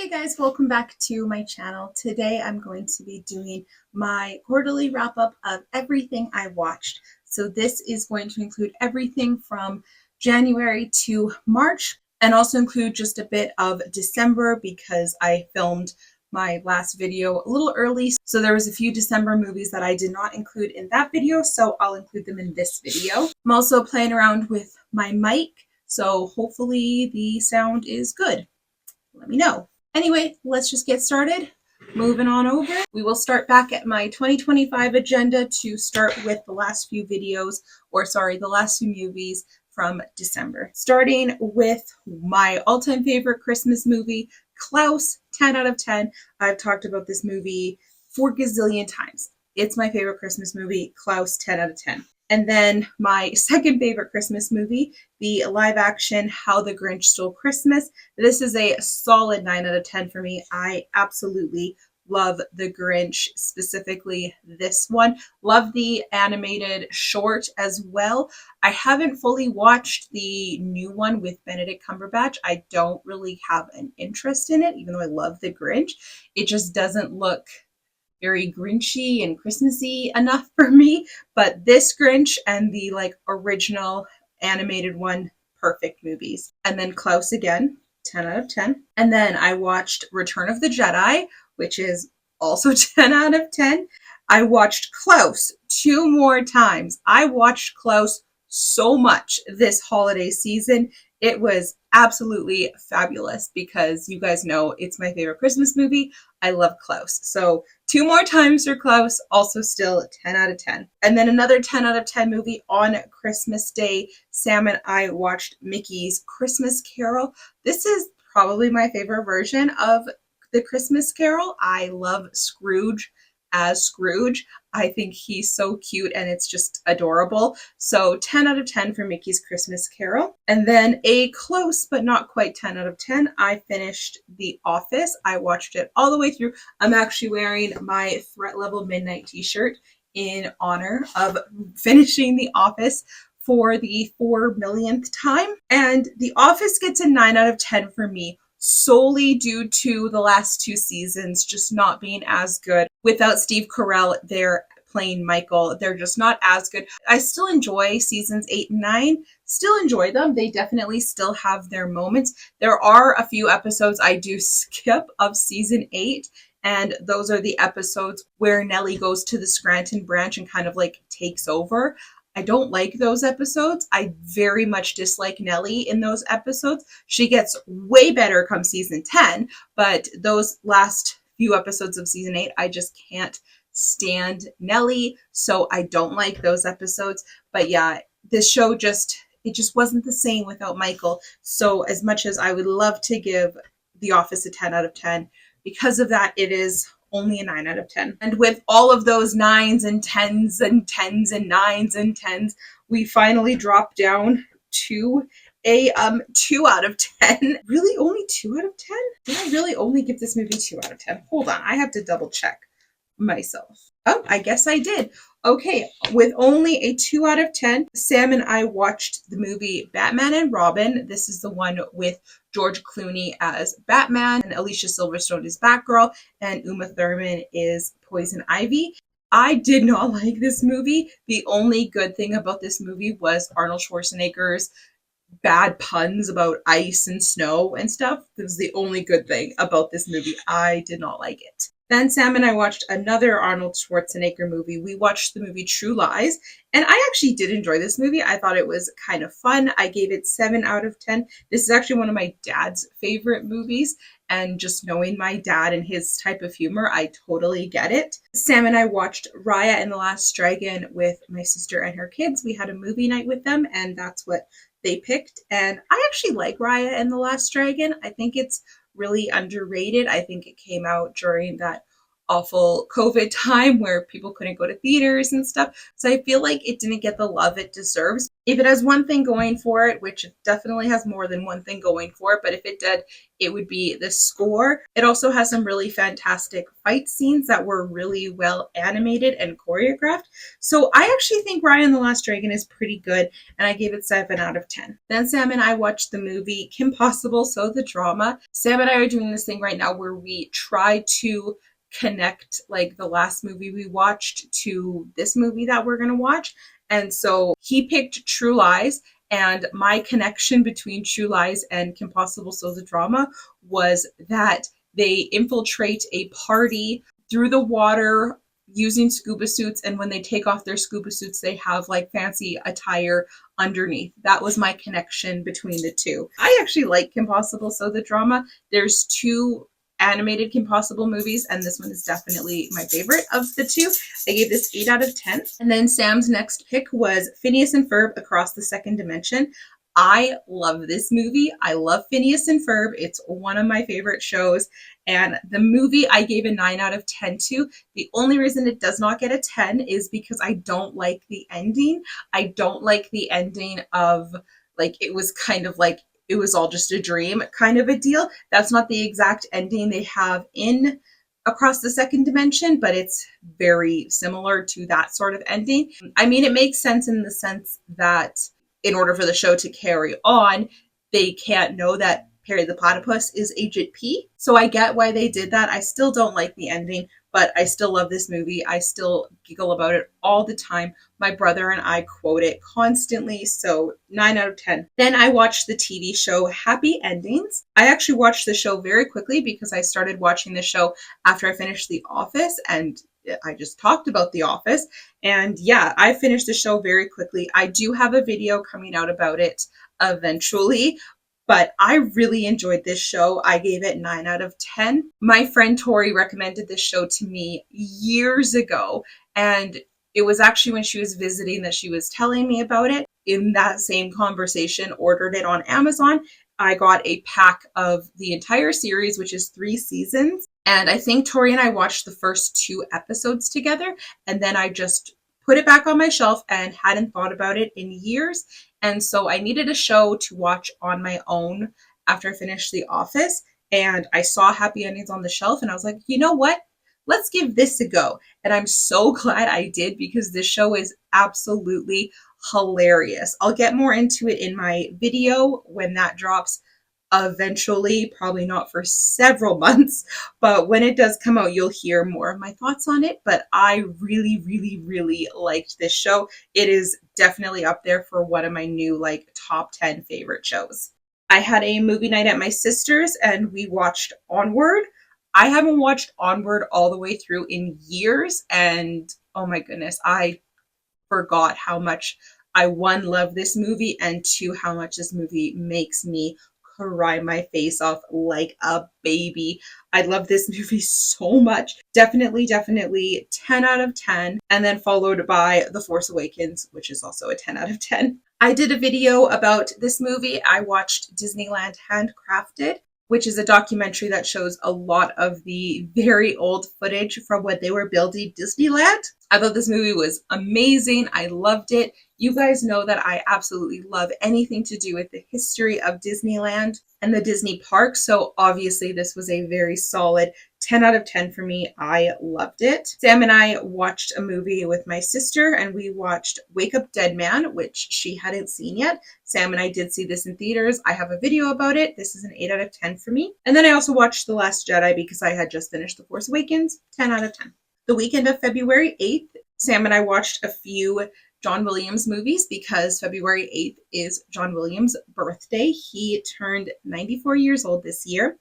Hey guys, welcome back to my channel. Today I'm going to be doing my quarterly wrap-up of everything I watched. So this is going to include everything from January to March and also include just a bit of December because I filmed my last video a little early. So there was a few December movies that I did not include in that video, so I'll include them in this video. I'm also playing around with my mic, so hopefully the sound is good. Let me know. Anyway, let's just get started. Moving on over. We will start back at my 2025 agenda to start with the last few videos, the last few movies from December. Starting with my all-time favorite Christmas movie, Klaus, 10 out of 10. I've talked about this movie 4 gazillion times. It's my favorite Christmas movie, Klaus, 10 out of 10. And then my second favorite Christmas movie, the live action How the Grinch Stole Christmas. This is a solid 9 out of 10 for me. I absolutely love The Grinch, specifically this one. Love the animated short as well. I haven't fully watched the new one with Benedict Cumberbatch. I don't really have an interest in it, even though I love The Grinch. It just doesn't look very Grinchy and Christmassy enough for me, but this Grinch and the original animated one, perfect movies. And then Klaus again, 10 out of 10. And then I watched Return of the Jedi, which is also 10 out of 10. I watched Klaus 2 more times. I watched Klaus so much this holiday season. It was absolutely fabulous because you guys know it's my favorite Christmas movie. I love Klaus. So 2 more times for Klaus, also still 10 out of 10. And then another 10 out of 10 movie on Christmas Day. Sam and I watched Mickey's Christmas Carol. This is probably my favorite version of the Christmas Carol. I love Scrooge as Scrooge. I think he's so cute and it's just adorable. So 10 out of 10 for Mickey's Christmas Carol. And then a close but not quite 10 out of 10, I finished The Office. I watched it all the way through. I'm actually wearing my Threat Level Midnight t-shirt in honor of finishing The Office for the 4 millionth time. And The Office gets a 9 out of 10 for me, solely due to the last 2 seasons just not being as good. Without Steve Carell there playing Michael, they're just not as good. I still enjoy seasons 8 and 9, still enjoy them. They definitely still have their moments. There are a few episodes I do skip of season 8, and those are the episodes where Nellie goes to the Scranton branch and kind of takes over. I don't like those episodes. I very much dislike Nellie in those episodes. She gets way better come season 10, but those last few episodes of season 8, I just can't stand Nellie, so I don't like those episodes. But yeah, this show it just wasn't the same without Michael. So as much as I would love to give The Office a 10 out of 10, because of that, it is only a 9 out of 10. And with all of those 9s and 10s and 10s and 9s and 10s, we finally dropped down to a 2 out of 10. Really, only 2 out of 10? Did I really only give this movie 2 out of 10? Hold on, I have to double check myself. Oh, I guess I did. Okay, with only a 2 out of 10, Sam and I watched the movie Batman and Robin. This is the one with George Clooney as Batman, and Alicia Silverstone is Batgirl, and Uma Thurman is Poison Ivy. I did not like this movie. The only good thing about this movie was Arnold Schwarzenegger's bad puns about ice and snow and stuff. That was the only good thing about this movie. I did not like it. Then Sam and I watched another Arnold Schwarzenegger movie. We watched the movie True Lies, and I actually did enjoy this movie. I thought it was kind of fun. I gave it 7 out of 10. This is actually one of my dad's favorite movies, and just knowing my dad and his type of humor, I totally get it. Sam and I watched Raya and the Last Dragon with my sister and her kids. We had a movie night with them, and that's what they picked. And I actually like Raya and the Last Dragon. I think it's really underrated. I think it came out during that awful COVID time where people couldn't go to theaters and stuff. So I feel like it didn't get the love it deserves. If it has one thing going for it, which it definitely has more than one thing going for it, but if it did, it would be the score. It also has some really fantastic fight scenes that were really well animated and choreographed. So I actually think Raya and the Last Dragon is pretty good, and I gave it 7 out of 10. Then Sam and I watched the movie Kim Possible, so the drama. Sam and I are doing this thing right now where we try to connect like the last movie we watched to this movie that we're going to watch. And so he picked True Lies, and my connection between True Lies and Kim Possible, so the drama, was that they infiltrate a party through the water using scuba suits, and when they take off their scuba suits, they have like fancy attire underneath. That was my connection between the two. I actually like Kim Possible, so the drama. There's 2 animated Kim Possible movies, and this one is definitely my favorite of the 2. I gave this 8 out of 10. And then Sam's next pick was Phineas and Ferb Across the Second Dimension. I love this movie. I love Phineas and Ferb. It's one of my favorite shows. And the movie I gave a 9 out of 10 to. The only reason it does not get a 10 is because I don't like the ending. I don't like the ending of, like, it was kind of like it was all just a dream kind of a deal. That's not the exact ending they have in Across the Second Dimension, but it's very similar to that sort of ending. I mean, it makes sense in the sense that in order for the show to carry on, they can't know that Perry the Platypus is Agent P. So I get why they did that. I still don't like the ending, but I still love this movie. I still giggle about it all the time. My brother and I quote it constantly, so 9 out of 10. Then I watched the TV show Happy Endings. I actually watched the show very quickly because I started watching the show after I finished The Office, and I just talked about The Office. And yeah, I finished the show very quickly. I do have a video coming out about it eventually, but I really enjoyed this show. I gave it 9 out of 10. My friend Tori recommended this show to me years ago, and it was actually when she was visiting that she was telling me about it. In that same conversation, ordered it on Amazon. I got a pack of the entire series, which is 3 seasons. And I think Tori and I watched the first 2 episodes together, and then I just put it back on my shelf and hadn't thought about it in years. And so I needed a show to watch on my own after I finished The Office. And I saw Happy Endings on the shelf, and I was like, you know what? Let's give this a go. And I'm so glad I did, because this show is absolutely hilarious. I'll get more into it in my video when that drops eventually, probably not for several months, but when it does come out, you'll hear more of my thoughts on it. But I really, really, really liked this show. It is definitely up there for one of my new like top 10 favorite shows. I had a movie night at my sister's and we watched Onward. I haven't watched Onward all the way through in years, and oh my goodness, I forgot how much I, 1, love this movie, and 2, how much this movie makes me cry my face off like a baby. I love this movie so much. Definitely 10 out of 10. And then followed by The Force Awakens, which is also a 10 out of 10. I did a video about this movie. I watched Disneyland Handcrafted, which is a documentary that shows a lot of the very old footage from when they were building Disneyland. I thought this movie was amazing. I loved it. You guys know that I absolutely love anything to do with the history of Disneyland and the Disney parks. So obviously this was a very solid 10 out of 10 for me. I loved it. Sam and I watched a movie with my sister, and we watched Wake Up Dead Man, which she hadn't seen yet. Sam and I did see this in theaters. I have a video about it. This is an 8 out of 10 for me. And then I also watched The Last Jedi because I had just finished The Force Awakens. 10 out of 10. The weekend of February 8th, Sam and I watched a few John Williams movies because February 8th is John Williams' birthday. He turned 94 years old this year.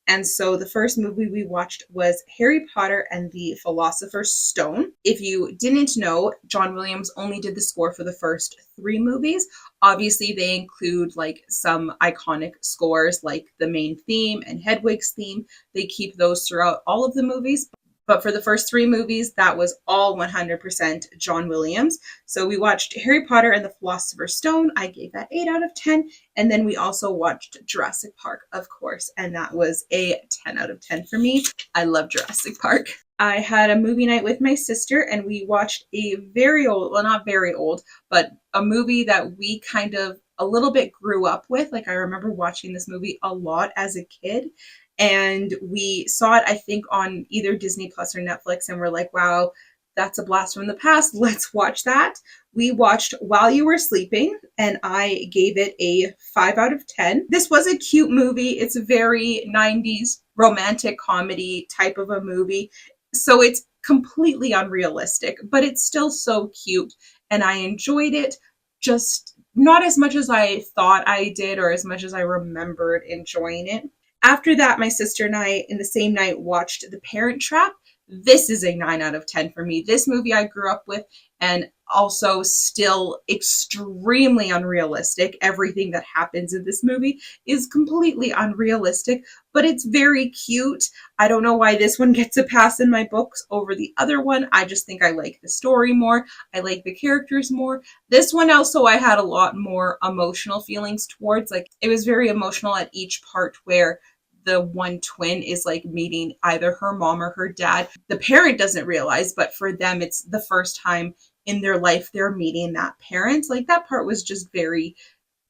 And so the first movie we watched was Harry Potter and the Philosopher's Stone. If you didn't know, John Williams only did the score for the first 3 movies. Obviously, they include like some iconic scores like the main theme and Hedwig's theme. They keep those throughout all of the movies. But for the first 3 movies, that was all 100% John Williams. So we watched Harry Potter and the Philosopher's Stone. I gave that 8 out of 10. And then we also watched Jurassic Park, of course. And that was a 10 out of 10 for me. I love Jurassic Park. I had a movie night with my sister and we watched a very old, well, not very old, but a movie that we kind of a little bit grew up with. Like I remember watching this movie a lot as a kid and we saw it, I think, on either Disney Plus or Netflix and we're like, wow, that's a blast from the past. Let's watch that. We watched While You Were Sleeping and I gave it a 5 out of 10. This was a cute movie. It's a very 90s romantic comedy type of a movie. So it's completely unrealistic, but it's still so cute and I enjoyed it, just not as much as I thought I did or as much as I remembered enjoying it. After that, my sister and I, in the same night, watched The Parent Trap. This is a 9 out of 10 for me. This movie I grew up with and also still extremely unrealistic. Everything that happens in this movie is completely unrealistic, but it's very cute. I don't know why this one gets a pass in my books over the other one. I just think I like the story more. I like the characters more. This one also I had a lot more emotional feelings towards. Like it was very emotional at each part where the one twin is like meeting either her mom or her dad. The parent doesn't realize, but for them, it's the first time in their life they're meeting that parent. Like that part was just very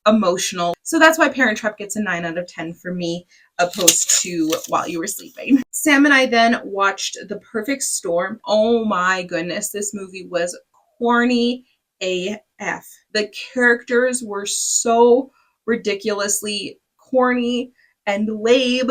emotional. So that's why Parent Trap gets a 9 out of 10 for me, opposed to While You Were Sleeping. Sam and I then watched The Perfect Storm. Oh my goodness, this movie was corny AF. The characters were so ridiculously corny and lame.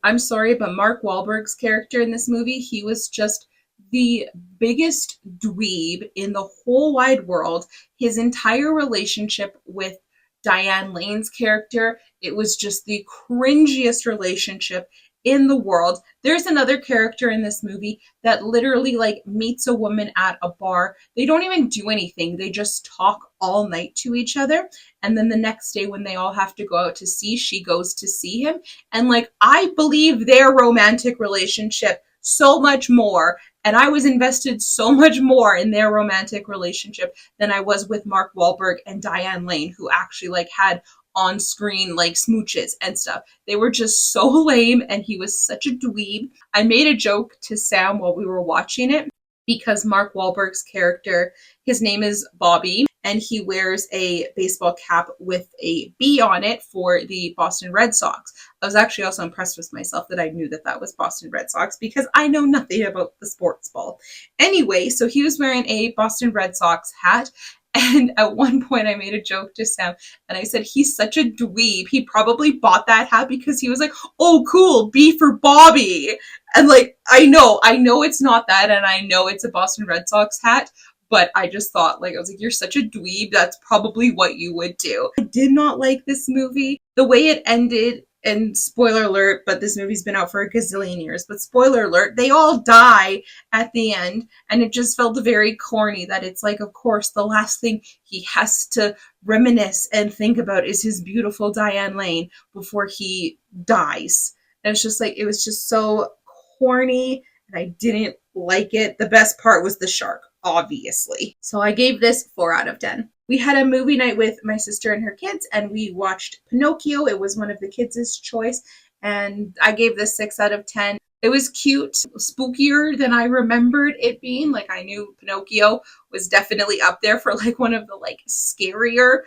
I'm sorry, but Mark Wahlberg's character in this movie, he was just the biggest dweeb in the whole wide world. His entire relationship with Diane Lane's character, it was just the cringiest relationship in the world. There's another character in this movie that literally like meets a woman at a bar. They don't even do anything. They just talk all night to each other. And then the next day when they all have to go out to sea, she goes to see him. And like, I believe their romantic relationship so much more. And I was invested so much more in their romantic relationship than I was with Mark Wahlberg and Diane Lane, who actually like had on-screen like smooches and stuff. They were just so lame and he was such a dweeb. I made a joke to Sam while we were watching it because Mark Wahlberg's character, his name is Bobby, and he wears a baseball cap with a B on it for the Boston Red Sox. I was actually also impressed with myself that I knew that that was Boston Red Sox because I know nothing about the sports ball. Anyway, so he was wearing a Boston Red Sox hat. And at one point I made a joke to Sam and I said, he's such a dweeb. He probably bought that hat because he was like, oh, cool, B for Bobby. And like, I know it's not that. And I know it's a Boston Red Sox hat. But I just thought, like, I was like, you're such a dweeb. That's probably what you would do. I did not like this movie. The way it ended, and spoiler alert, but this movie's been out for a gazillion years, but spoiler alert, they all die at the end. And it just felt very corny that it's like, of course, the last thing he has to reminisce and think about is his beautiful Diane Lane before he dies. And it's just like, it was just so corny and I didn't like it. The best part was the shark, obviously. So I gave this 4 out of 10. We had a movie night with my sister and her kids, and we watched Pinocchio. It was one of the kids' choice, and I gave this 6 out of 10. It was cute, spookier than I remembered it being. Like, I knew Pinocchio was definitely up there for like one of the like scarier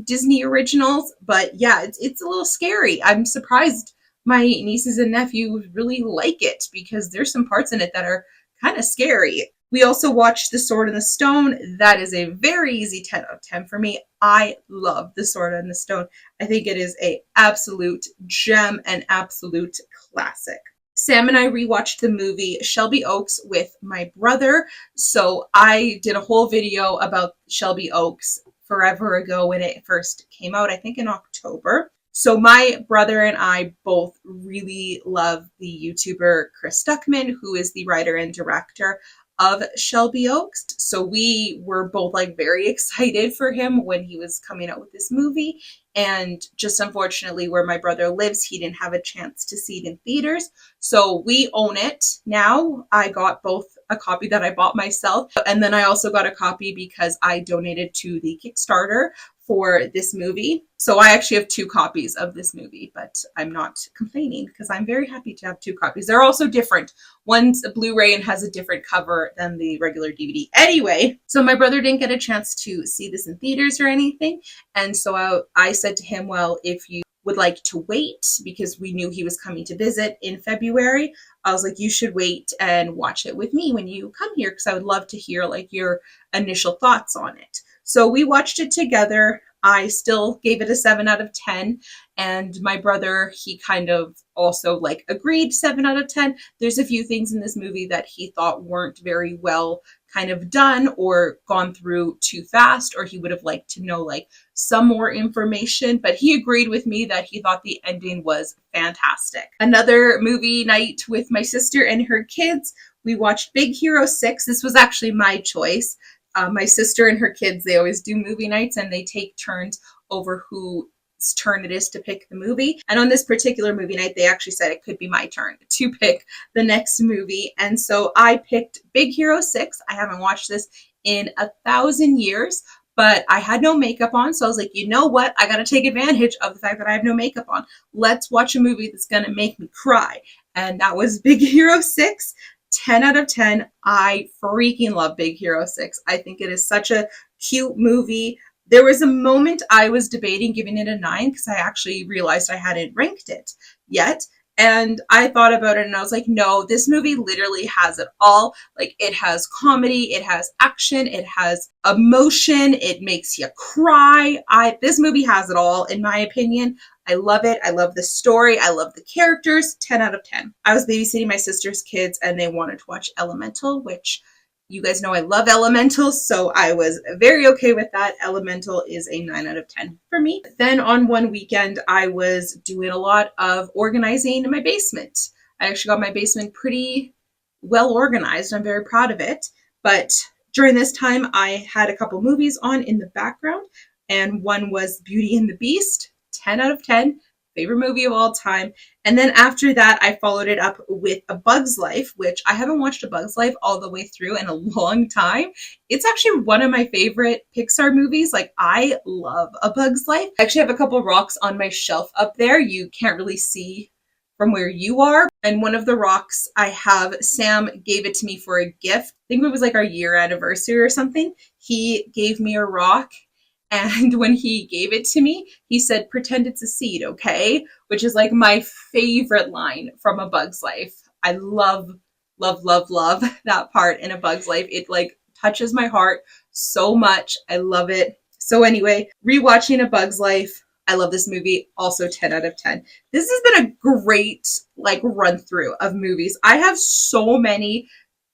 Disney originals, but yeah, it's a little scary. I'm surprised my nieces and nephews really like it because there's some parts in it that are kind of scary. We also watched The Sword and the Stone. That is a very easy 10 out of 10 for me. I love The Sword and the Stone. I think it is an absolute gem and absolute classic. Sam and I rewatched the movie Shelby Oaks with my brother. So I did a whole video about Shelby Oaks forever ago when it first came out, I think in October. So my brother and I both really love the YouTuber Chris Stuckman, who is the writer and director of Shelby Oaks. So we were both like very excited for him when he was coming out with this movie. And just unfortunately where my brother lives, he didn't have a chance to see it in theaters. So we own it now. I got both a copy that I bought myself. And then I also got a copy because I donated to the Kickstarter for this movie. So I actually have 2 copies of this movie, but I'm not complaining because I'm very happy to have 2 copies. They're also different. One's a Blu-ray and has a different cover than the regular DVD. Anyway, so my brother didn't get a chance to see this in theaters or anything. And so I said to him, well, if you would like to wait, because we knew he was coming to visit in February, I was like, you should wait and watch it with me when you come here, because I would love to hear like your initial thoughts on it. So we watched it together. I still gave it a 7 out of 10. And my brother, he kind of also like agreed 7 out of 10. There's a few things in this movie that he thought weren't very well kind of done or gone through too fast, or he would have liked to know like some more information, but he agreed with me that he thought the ending was fantastic. Another movie night with my sister and her kids, we watched Big Hero 6. This was actually my choice. My sister and her kids, they always do movie nights and they take turns over whose turn it is to pick the movie. And on this particular movie night, they actually said it could be my turn to pick the next movie. And so I picked Big Hero 6. I haven't watched this in 1,000 years, but I had no makeup on. So I was like, you know what? I got to take advantage of the fact that I have no makeup on. Let's watch a movie that's going to make me cry. And that was Big Hero 6. 10 out of 10. I freaking love Big Hero 6. I think it is such a cute movie. There was a moment I was debating giving it a 9 because I actually realized I hadn't ranked it yet. And I thought about it and I was like, no, this movie literally has it all. Like, it has comedy, it has action, it has emotion, it makes you cry. This movie has it all, in my opinion. I love it. I love the story. I love the characters. 10 out of 10. I was babysitting my sister's kids and they wanted to watch Elemental, which you guys know I love Elemental, so I was very okay with that. Elemental is a 9 out of 10 for me. Then on one weekend, I was doing a lot of organizing in my basement. I actually got my basement pretty well organized. I'm very proud of it. But during this time, I had a couple movies on in the background, and one was Beauty and the Beast, 10 out of 10. Favorite movie of all time. And then after that, I followed it up with A Bug's Life, which I haven't watched A Bug's Life all the way through in a long time. It's actually one of my favorite Pixar movies. Like, I love A Bug's Life. I actually have a couple rocks on my shelf up there. You can't really see from where you are. And one of the rocks I have, Sam gave it to me for a gift. I think it was like our year anniversary or something. He gave me a rock. And when he gave it to me, he said, pretend it's a seed, okay? Which is like my favorite line from A Bug's Life. I love, love, love, love that part in A Bug's Life. It like touches my heart so much. I love it. So anyway, rewatching A Bug's Life. I love this movie. Also 10 out of 10. This has been a great like run through of movies. I have so many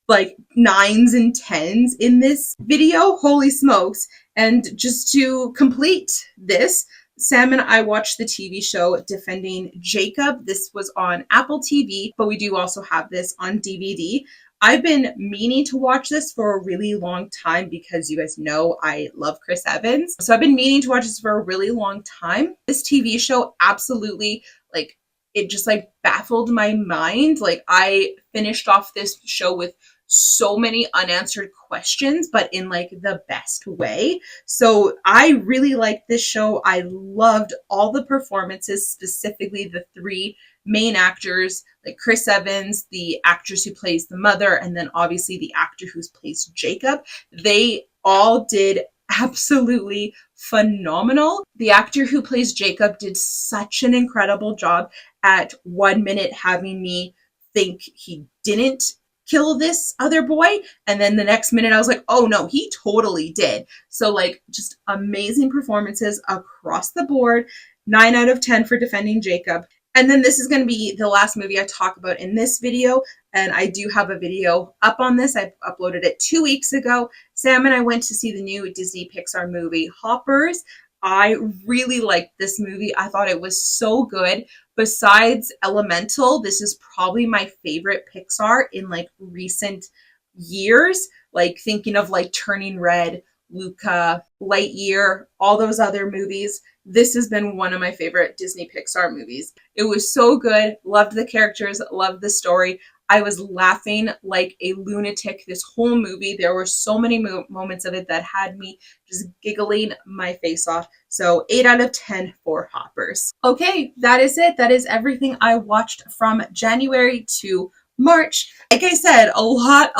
like 9s and 10s in this video. Holy smokes. And just to complete this, Sam and I watched the TV show Defending Jacob. This was on Apple TV, but we do also have this on DVD. I've been meaning to watch this for a really long time because you guys know I love Chris Evans. So I've been meaning to watch this for a really long time. This TV show absolutely, like, it just like baffled my mind. Like, I finished off this show with so many unanswered questions, but in like the best way. So I really liked this show. I loved all the performances, specifically the 3 main actors, like Chris Evans, the actress who plays the mother, and then obviously the actor who plays Jacob. They all did absolutely phenomenal. The actor who plays Jacob did such an incredible job at 1 minute having me think he didn't kill this other boy, and then the next minute I was like, oh no, he totally did. So like, just amazing performances across the board. 9 out of 10 for Defending Jacob. And then this is going to be the last movie I talk about in this video, and I do have a video up on this. I uploaded it 2 weeks ago. Sam and I went to see the new Disney Pixar movie Hoppers. I really liked this movie. I thought it was so good. Besides Elemental, this is probably my favorite Pixar in like recent years. Like, thinking of like Turning Red, Luca, Lightyear, all those other movies. This has been one of my favorite Disney Pixar movies. It was so good. Loved the characters, loved the story. I was laughing like a lunatic this whole movie. There were so many moments of it that had me just giggling my face off. So 8 out of 10 for Hoppers. Okay, that is it. That is everything I watched from January to March. Like I said, a lot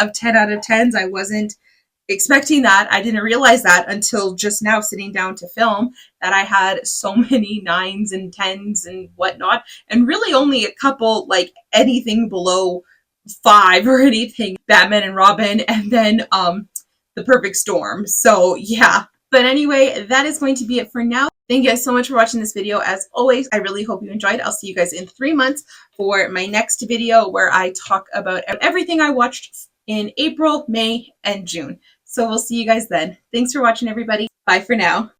of 10 out of 10s. I wasn't expecting that. I didn't realize that until just now sitting down to film, that I had so many 9s and 10s and whatnot, and really only a couple, like anything below 5 or anything. Batman and Robin, and then The Perfect Storm. So yeah. But anyway, that is going to be it for now. Thank you guys so much for watching this video. As always, I really hope you enjoyed. I'll see you guys in 3 months for my next video, where I talk about everything I watched in April, May, and June. So we'll see you guys then. Thanks for watching, everybody. Bye for now.